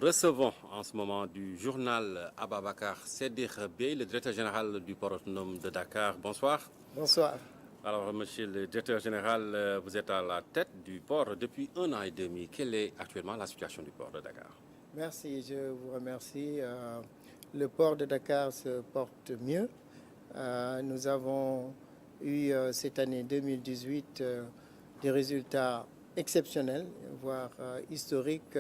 recevons en ce moment du journal Ababakar Sedir Bey, le directeur général du port autonome de Dakar. Bonsoir. Bonsoir. Alors, monsieur le directeur général, vous êtes à la tête du port depuis 1 an et demi. Quelle est actuellement la situation du port de Dakar? Merci, je vous remercie. Le port de Dakar se porte mieux. Nous avons eu cette année 2018 des résultats exceptionnels, voire historiques,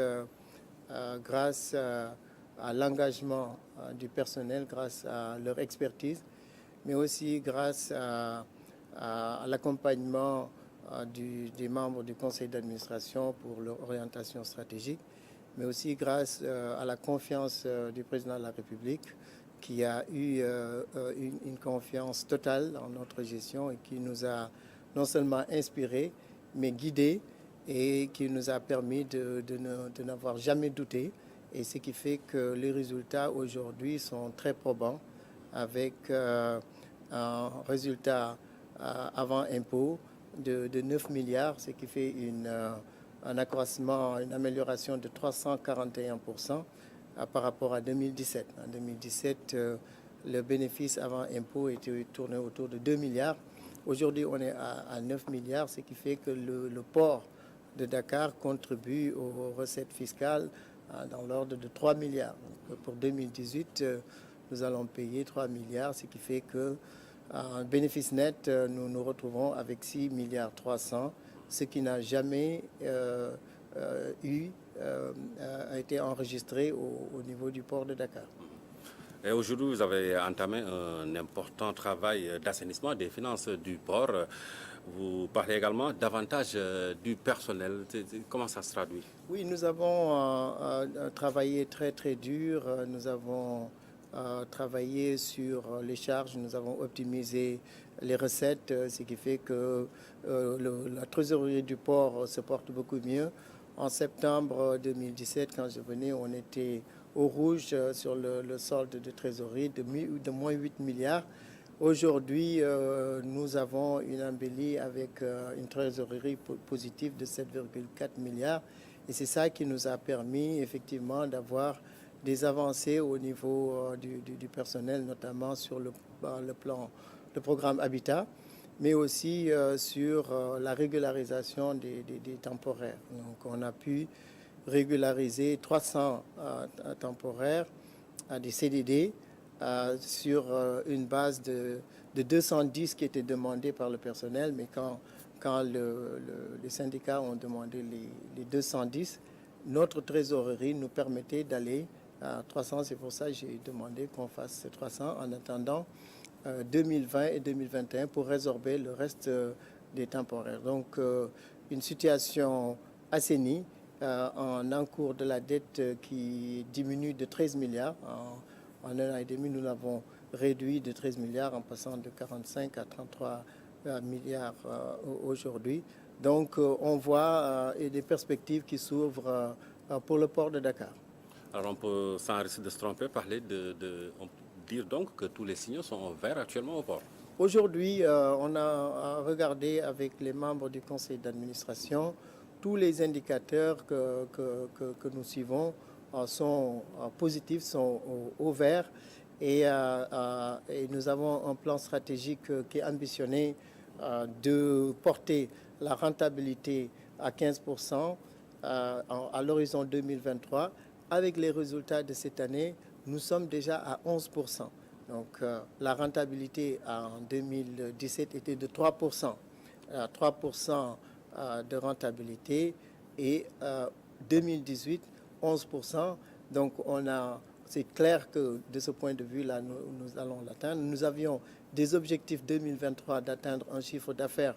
grâce à l'engagement du personnel, grâce à leur expertise, mais aussi grâce à l'accompagnement des membres du conseil d'administration pour leur orientation stratégique, mais aussi grâce à la confiance du président de la République, qui a eu une confiance totale en notre gestion et qui nous a non seulement inspirés, mais guidés, et qui nous a permis de n'avoir jamais douté. Et ce qui fait que les résultats aujourd'hui sont très probants, avec un résultat avant impôt de 9 milliards, ce qui fait un accroissement, une amélioration de 341% par rapport à 2017. En 2017, le bénéfice avant impôt était tourné autour de 2 milliards. Aujourd'hui, on est à 9 milliards, ce qui fait que le port de Dakar contribue aux recettes fiscales dans l'ordre de 3 milliards. Donc, pour 2018, nous allons payer 3 milliards, ce qui fait que en bénéfice net, nous nous retrouvons avec 6 milliards 300, ce qui n'a jamais été enregistré au niveau du port de Dakar. Et aujourd'hui, vous avez entamé un important travail d'assainissement des finances du port. Vous parlez également davantage du personnel. Comment ça se traduit? Oui, nous avons travaillé très très dur. Nous avons travaillé sur les charges. Nous avons optimisé les recettes, ce qui fait que la trésorerie du port se porte beaucoup mieux. En septembre 2017, quand je venais, on était au rouge sur le solde de trésorerie de moins 8 milliards. Aujourd'hui, nous avons une embellie avec une trésorerie positive de 7,4 milliards. Et c'est ça qui nous a permis effectivement d'avoir des avancées au niveau du personnel, notamment sur le programme Habitat, mais aussi sur la régularisation des temporaires. Donc on a pu régulariser 300 temporaires à des CDD sur une base de 210 qui étaient demandés par le personnel, mais quand les syndicats ont demandé les 210, notre trésorerie nous permettait d'aller à 300. C'est pour ça que j'ai demandé qu'on fasse ces 300 en attendant 2020 et 2021 pour résorber le reste des temporaires. Donc une situation assainie, en encours de la dette qui diminue de 13 milliards. En 1 an et demi, nous l'avons réduit de 13 milliards en passant de 45 à 33 milliards aujourd'hui. Donc on voit des perspectives qui s'ouvrent pour le port de Dakar. Alors on peut, sans risque de se tromper, on peut dire donc que tous les signaux sont verts actuellement au port. Aujourd'hui, on a regardé avec les membres du conseil d'administration. Tous les indicateurs que nous suivons sont positifs, sont au vert. Et nous avons un plan stratégique qui est ambitionné de porter la rentabilité à 15% à l'horizon 2023. Avec les résultats de cette année, nous sommes déjà à 11%. Donc la rentabilité en 2017 était de 3%. 3% de rentabilité et 2018, 11%. Donc c'est clair que de ce point de vue-là, nous allons l'atteindre. Nous avions des objectifs 2023 d'atteindre un chiffre d'affaires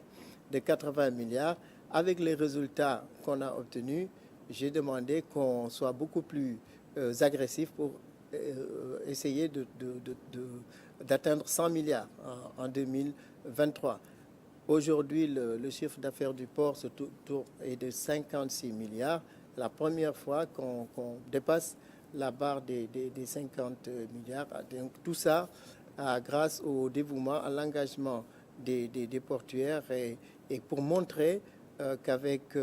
de 80 milliards. Avec les résultats qu'on a obtenus, j'ai demandé qu'on soit beaucoup plus agressif pour essayer d'atteindre 100 milliards en 2023. Aujourd'hui, le chiffre d'affaires du port est de 56 milliards. La première fois qu'on dépasse la barre des 50 milliards. Donc tout ça, grâce au dévouement, à l'engagement des portuaires et pour montrer qu'avec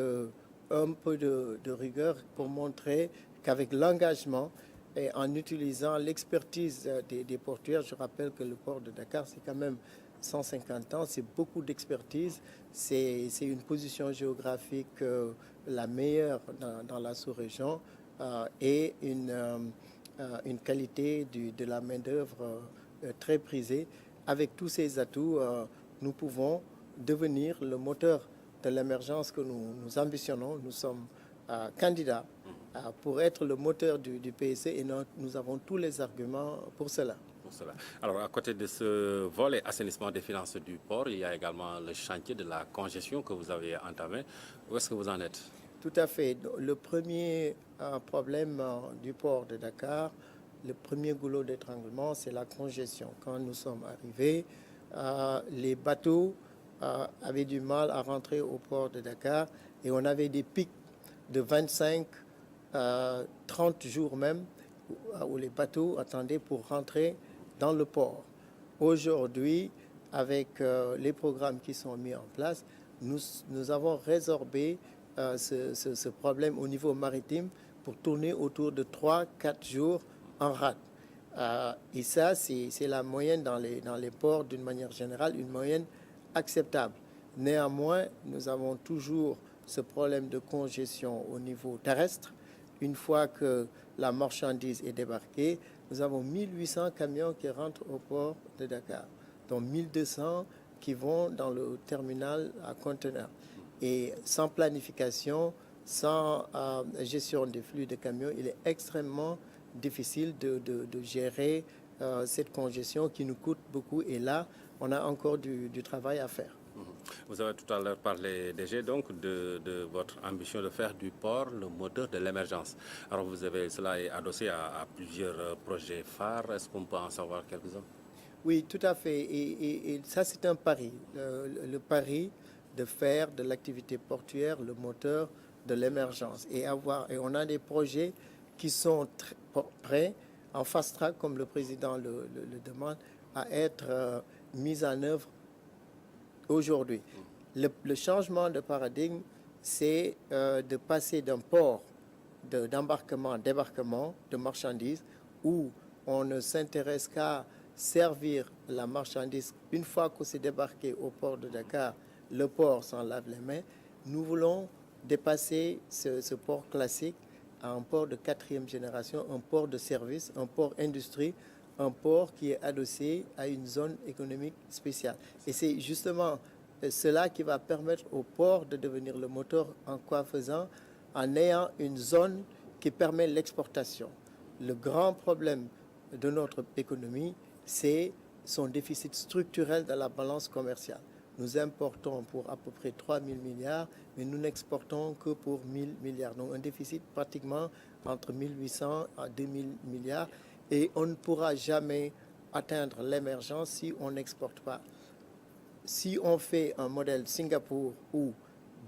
un peu de rigueur, pour montrer qu'avec l'engagement et en utilisant l'expertise des portuaires. Je rappelle que le port de Dakar, c'est quand même 150 ans, c'est beaucoup d'expertise, c'est une position géographique la meilleure dans la sous-région et une qualité de la main-d'œuvre très prisée. Avec tous ces atouts, nous pouvons devenir le moteur de l'émergence que nous ambitionnons. Nous sommes candidats pour être le moteur du PSC et nous avons tous les arguments pour cela. Alors, à côté de ce volet assainissement des finances du port, il y a également le chantier de la congestion que vous avez entamé. Où est-ce que vous en êtes? Tout à fait. Le premier problème du port de Dakar, le premier goulot d'étranglement, c'est la congestion. Quand nous sommes arrivés, les bateaux avaient du mal à rentrer au port de Dakar et on avait des pics de 25, 30 jours même où les bateaux attendaient pour rentrer dans le port. Aujourd'hui, avec les programmes qui sont mis en place, nous avons résorbé ce problème au niveau maritime pour tourner autour de 3-4 jours en rade. Et ça, c'est la moyenne dans les ports d'une manière générale, une moyenne acceptable. Néanmoins, nous avons toujours ce problème de congestion au niveau terrestre. Une fois que la marchandise est débarquée, nous avons 1800 camions qui rentrent au port de Dakar, dont 1200 qui vont dans le terminal à conteneurs. Et sans planification, sans gestion des flux de camions, il est extrêmement difficile de gérer cette congestion qui nous coûte beaucoup. Et là, on a encore du travail à faire. Vous avez tout à l'heure parlé, DG, donc de votre ambition de faire du port le moteur de l'émergence. Alors, cela est adossé à plusieurs projets phares. Est-ce qu'on peut en savoir quelques-uns? Oui, tout à fait. Et ça, c'est un pari. Le pari de faire de l'activité portuaire le moteur de l'émergence. Et on a des projets qui sont prêts, en fast track, comme le président le demande, à être mis en œuvre aujourd'hui. Le changement de paradigme, c'est de passer d'un port débarquement de marchandises où on ne s'intéresse qu'à servir la marchandise. Une fois que c'est débarqué au port de Dakar, le port s'en lave les mains. Nous voulons dépasser ce port classique à un port de 4e génération, un port de service, un port industrie, un port qui est adossé à une zone économique spéciale. Et c'est justement cela qui va permettre au port de devenir le moteur en quoi faisant, en ayant une zone qui permet l'exportation. Le grand problème de notre économie, c'est son déficit structurel dans la balance commerciale. Nous importons pour à peu près 3 000 milliards, mais nous n'exportons que pour 1 000 milliards. Donc un déficit pratiquement entre 1 800 à 2 000 milliards. Et on ne pourra jamais atteindre l'émergence si on n'exporte pas. Si on fait un modèle Singapour où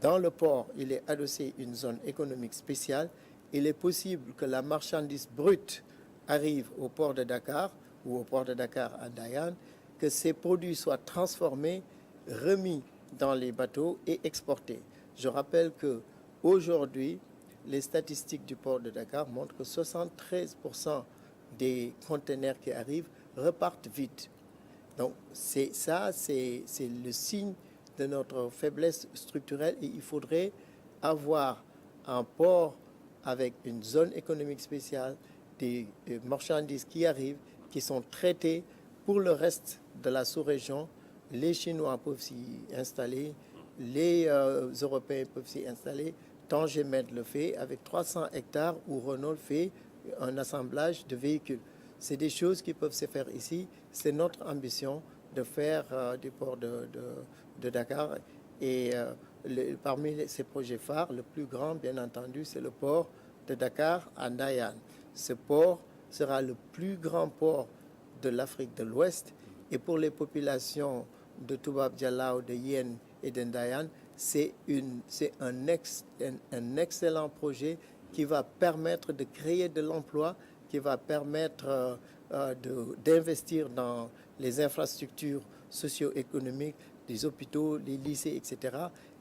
dans le port, il est adossé une zone économique spéciale, il est possible que la marchandise brute arrive au port de Dakar ou au port de Dakar à Dayan, que ces produits soient transformés, remis dans les bateaux et exportés. Je rappelle que aujourd'hui, les statistiques du port de Dakar montrent que 73% des conteneurs qui arrivent repartent vides. Donc c'est le signe de notre faiblesse structurelle et il faudrait avoir un port avec une zone économique spéciale, des marchandises qui arrivent, qui sont traitées pour le reste de la sous-région. Les Chinois peuvent s'y installer, les Européens peuvent s'y installer. Tangemed le fait avec 300 hectares où Renault fait un assemblage de véhicules. C'est des choses qui peuvent se faire ici. C'est notre ambition de faire du port de Dakar. Et parmi ces projets phares, le plus grand, bien entendu, c'est le port de Dakar à Dayan. Ce port sera le plus grand port de l'Afrique de l'Ouest. Et pour les populations de Toubab Dialaw, de Yen et de Dayan, c'est un excellent projet qui va permettre de créer de l'emploi, qui va permettre d'investir dans les infrastructures socio-économiques, les hôpitaux, les lycées, etc.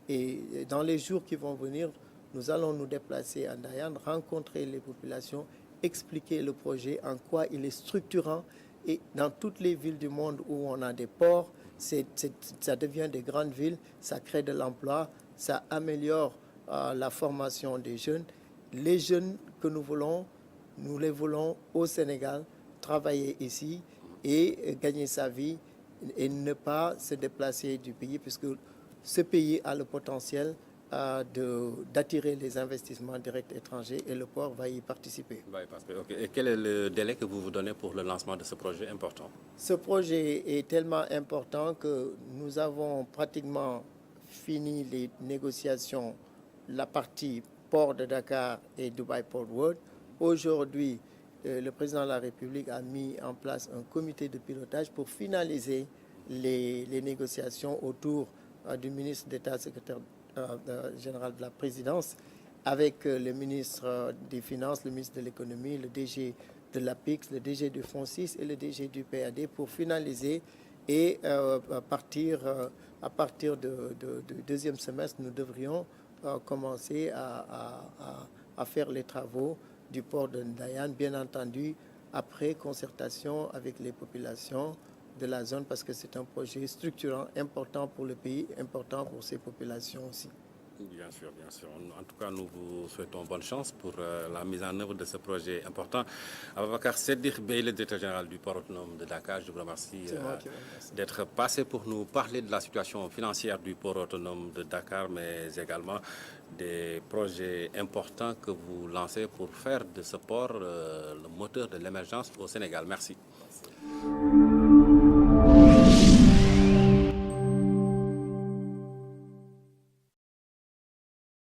Et dans les jours qui vont venir, nous allons nous déplacer à Ndayane, rencontrer les populations, expliquer le projet, en quoi il est structurant. Et dans toutes les villes du monde où on a des ports, ça devient des grandes villes, ça crée de l'emploi, ça améliore la formation des jeunes. Les jeunes que nous les voulons au Sénégal, travailler ici et gagner sa vie et ne pas se déplacer du pays, puisque ce pays a le potentiel d'attirer les investissements directs étrangers et le port va y participer. Okay. Et quel est le délai que vous vous donnez pour le lancement de ce projet important? Ce projet est tellement important que nous avons pratiquement fini les négociations, la partie port de Dakar et Dubai Port World. Aujourd'hui, le président de la République a mis en place un comité de pilotage pour finaliser les négociations autour du ministre d'État, secrétaire général de la présidence, avec le ministre des Finances, le ministre de l'économie, le DG de l'APIX, le DG du Fonds 6 et le DG du PAD pour finaliser et à partir du deuxième semestre, nous devrions commencer à faire les travaux du port de Ndayane, bien entendu, après concertation avec les populations de la zone, parce que c'est un projet structurant important pour le pays, important pour ses populations aussi. Bien sûr, bien sûr. En tout cas, nous vous souhaitons bonne chance pour la mise en œuvre de ce projet important. Ababacar Sedikh Bèye, le directeur général du port autonome de Dakar, je vous remercie d'être passé pour nous parler de la situation financière du port autonome de Dakar, mais également des projets importants que vous lancez pour faire de ce port le moteur de l'émergence au Sénégal. Merci.